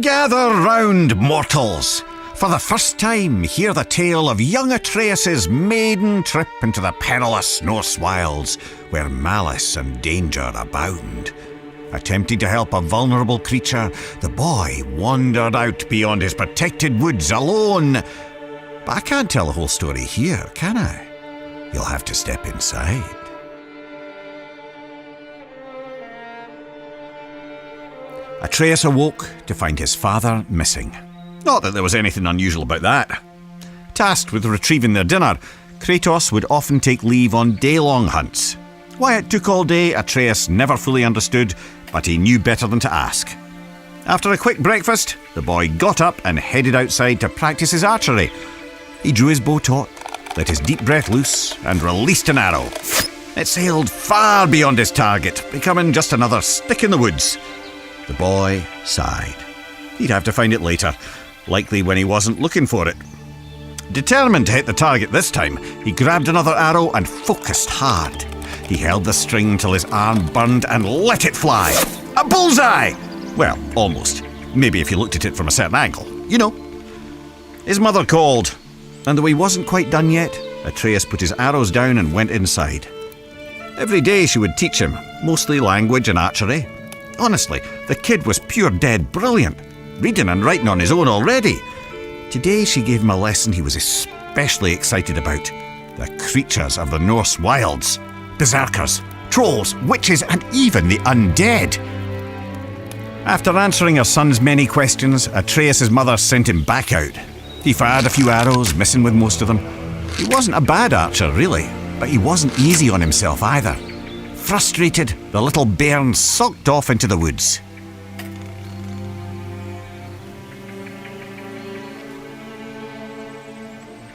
Gather round, mortals! For the first time, hear the tale of young Atreus' maiden trip into the perilous Norse wilds, where malice and danger abound. Attempting to help a vulnerable creature, the boy wandered out beyond his protected woods alone. But I can't tell the whole story here, can I? You'll have to step inside. Atreus awoke to find his father missing. Not that there was anything unusual about that. Tasked with retrieving their dinner, Kratos would often take leave on day-long hunts. Why it took all day, Atreus never fully understood, but he knew better than to ask. After a quick breakfast, the boy got up and headed outside to practice his archery. He drew his bow taut, let his deep breath loose, and released an arrow. It sailed far beyond his target, becoming just another stick in the woods. The boy sighed. He'd have to find it later, likely when he wasn't looking for it. Determined to hit the target this time, he grabbed another arrow and focused hard. He held the string till his arm burned and let it fly. A bullseye! Well, almost. Maybe if you looked at it from a certain angle. You know. His mother called, and though he wasn't quite done yet, Atreus put his arrows down and went inside. Every day she would teach him, mostly language and archery. Honestly, the kid was pure dead brilliant, reading and writing on his own already. Today she gave him a lesson he was especially excited about. The creatures of the Norse wilds. Berserkers, trolls, witches, and even the undead. After answering her son's many questions, Atreus' mother sent him back out. He fired a few arrows, missing with most of them. He wasn't a bad archer, really, but he wasn't easy on himself either. Frustrated, the little bairn sulked off into the woods.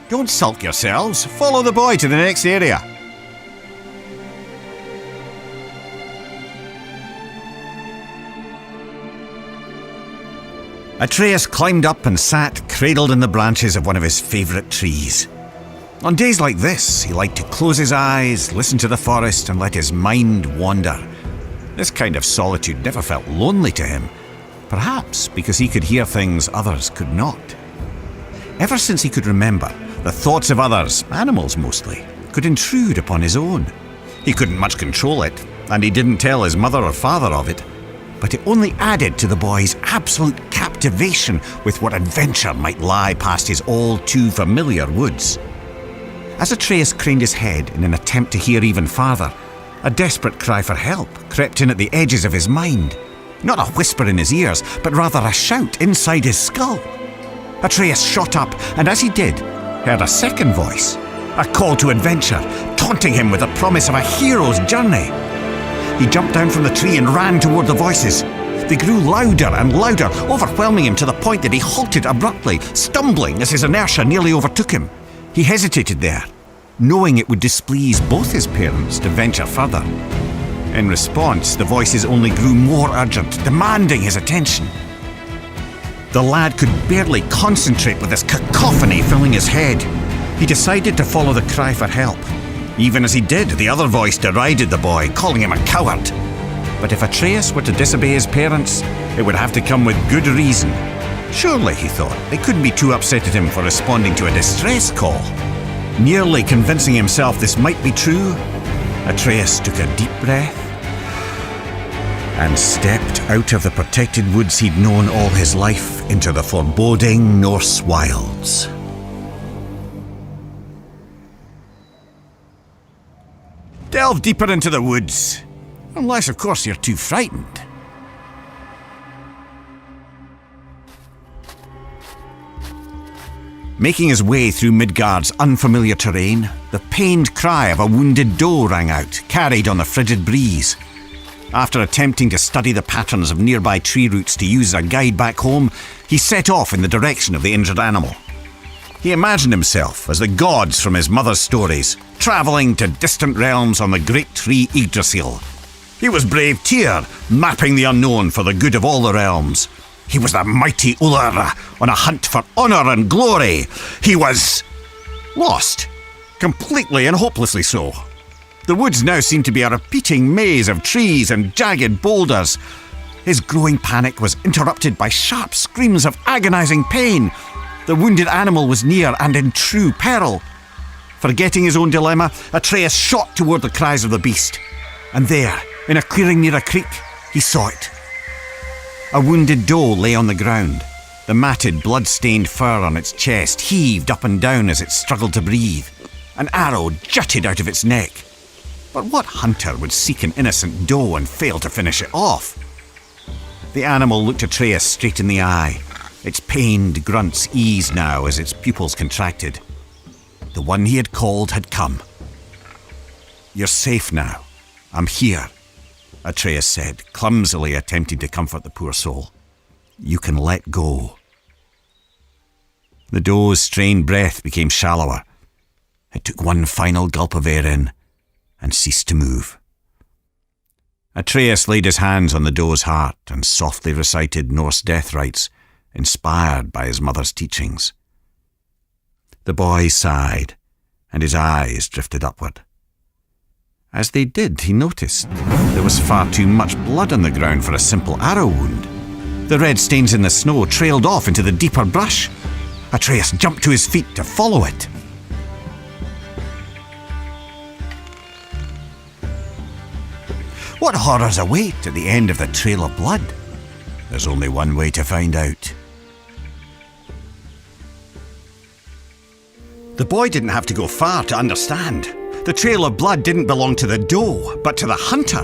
Don't sulk yourselves. Follow the boy to the next area. Atreus climbed up and sat cradled in the branches of one of his favourite trees. On days like this, he liked to close his eyes, listen to the forest, and let his mind wander. This kind of solitude never felt lonely to him, perhaps because he could hear things others could not. Ever since he could remember, the thoughts of others, animals mostly, could intrude upon his own. He couldn't much control it, and he didn't tell his mother or father of it, but it only added to the boy's absolute captivation with what adventure might lie past his all-too-familiar woods. As Atreus craned his head in an attempt to hear even farther, a desperate cry for help crept in at the edges of his mind. Not a whisper in his ears, but rather a shout inside his skull. Atreus shot up, and as he did, heard a second voice, a call to adventure, taunting him with the promise of a hero's journey. He jumped down from the tree and ran toward the voices. They grew louder and louder, overwhelming him to the point that he halted abruptly, stumbling as his inertia nearly overtook him. He hesitated there, knowing it would displease both his parents to venture further. In response, the voices only grew more urgent, demanding his attention. The lad could barely concentrate with this cacophony filling his head. He decided to follow the cry for help. Even as he did, the other voice derided the boy, calling him a coward. But if Atreus were to disobey his parents, it would have to come with good reason. Surely, he thought, they couldn't be too upset at him for responding to a distress call. Nearly convincing himself this might be true, Atreus took a deep breath and stepped out of the protected woods he'd known all his life into the foreboding Norse wilds. Delve deeper into the woods. Unless, of course, you're too frightened. Making his way through Midgard's unfamiliar terrain, the pained cry of a wounded doe rang out, carried on the frigid breeze. After attempting to study the patterns of nearby tree roots to use as a guide back home, he set off in the direction of the injured animal. He imagined himself as the gods from his mother's stories, travelling to distant realms on the great tree Yggdrasil. He was brave Tyr, mapping the unknown for the good of all the realms. He was the mighty Ullr, on a hunt for honour and glory. He was lost, completely and hopelessly so. The woods now seemed to be a repeating maze of trees and jagged boulders. His growing panic was interrupted by sharp screams of agonizing pain. The wounded animal was near and in true peril. Forgetting his own dilemma, Atreus shot toward the cries of the beast. And there, in a clearing near a creek, he saw it. A wounded doe lay on the ground. The matted, blood-stained fur on its chest heaved up and down as it struggled to breathe. An arrow jutted out of its neck. But what hunter would seek an innocent doe and fail to finish it off? The animal looked Atreus straight in the eye. Its pained grunts eased now as its pupils contracted. The one he had called had come. "You're safe now. I'm here," Atreus said, clumsily attempting to comfort the poor soul. "You can let go." The doe's strained breath became shallower. It took one final gulp of air in and ceased to move. Atreus laid his hands on the doe's heart and softly recited Norse death rites, inspired by his mother's teachings. The boy sighed, and his eyes drifted upward. As they did, he noticed there was far too much blood on the ground for a simple arrow wound. The red stains in the snow trailed off into the deeper brush. Atreus jumped to his feet to follow it. What horrors await at the end of the trail of blood? There's only one way to find out. The boy didn't have to go far to understand. The trail of blood didn't belong to the doe, but to the hunter,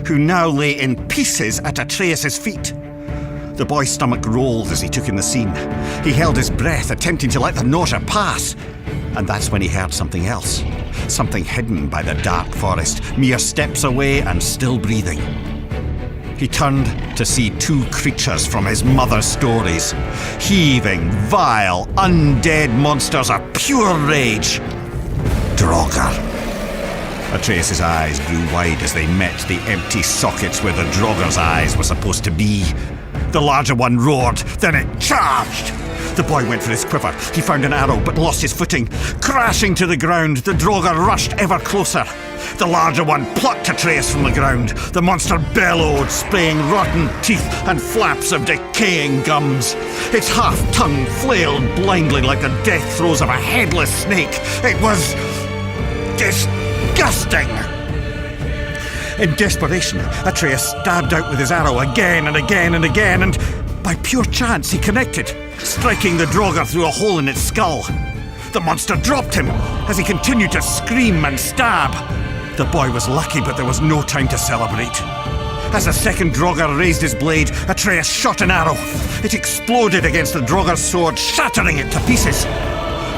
who now lay in pieces at Atreus' feet. The boy's stomach rolled as he took in the scene. He held his breath, attempting to let the nausea pass. And that's when he heard something else. Something hidden by the dark forest, mere steps away and still breathing. He turned to see two creatures from his mother's stories. Heaving, vile, undead monsters of pure rage. Draugr. Atreus' eyes grew wide as they met the empty sockets where the Draugr's eyes were supposed to be. The larger one roared, then it charged. The boy went for his quiver. He found an arrow, but lost his footing. Crashing to the ground, the Draugr rushed ever closer. The larger one plucked Atreus from the ground. The monster bellowed, spraying rotten teeth and flaps of decaying gums. Its half-tongue flailed blindly like the death throes of a headless snake. It was disgusting. In desperation, Atreus stabbed out with his arrow again and again and again, and by pure chance he connected, striking the Draugr through a hole in its skull. The monster dropped him as he continued to scream and stab. The boy was lucky, but there was no time to celebrate. As the second Draugr raised his blade, Atreus shot an arrow. It exploded against the Draugr's sword, shattering it to pieces.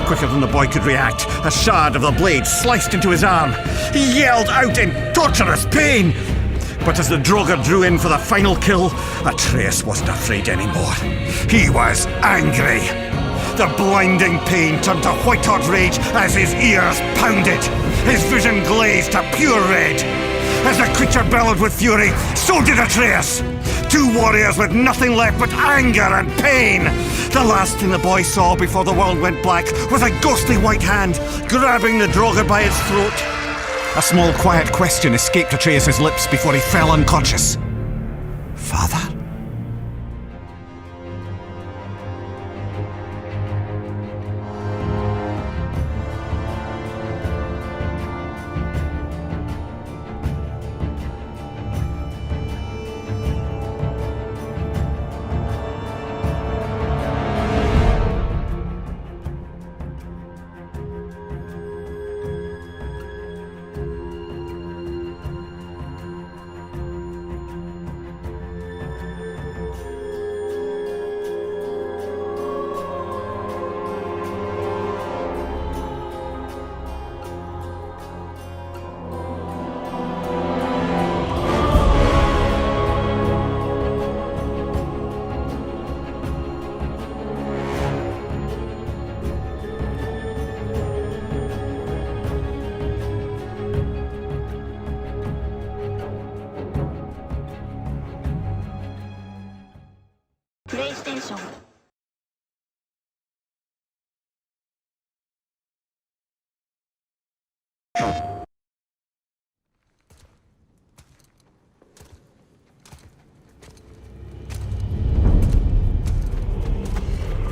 Quicker than the boy could react, a shard of the blade sliced into his arm. He yelled out in torturous pain. But as the Draugr drew in for the final kill, Atreus wasn't afraid anymore. He was angry. The blinding pain turned to white-hot rage as his ears pounded. His vision glazed to pure red. As the creature bellowed with fury, so did Atreus. Two warriors with nothing left but anger and pain. The last thing the boy saw before the world went black was a ghostly white hand grabbing the Draugr by its throat. A small quiet question escaped Atreus' lips before he fell unconscious. Father? PlayStation.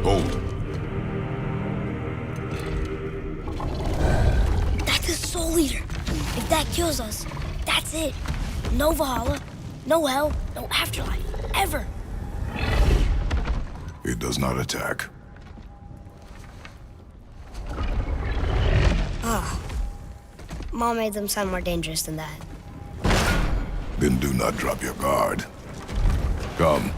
Hold. That's a soul eater. If that kills us, that's it. No Valhalla, no hell, no afterlife, ever. It does not attack. Ah. Mom made them sound more dangerous than that. Then do not drop your guard. Come.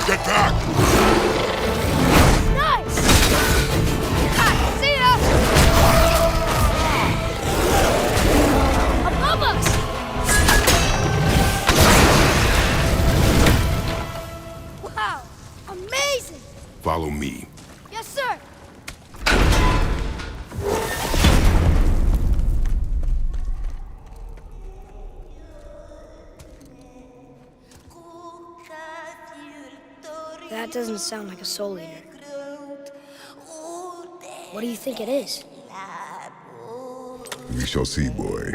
Get back! Nice! See ya! Above us! Wow! Amazing! Follow me. Yes, sir! That doesn't sound like a soul eater. What do you think it is? We shall see, boy.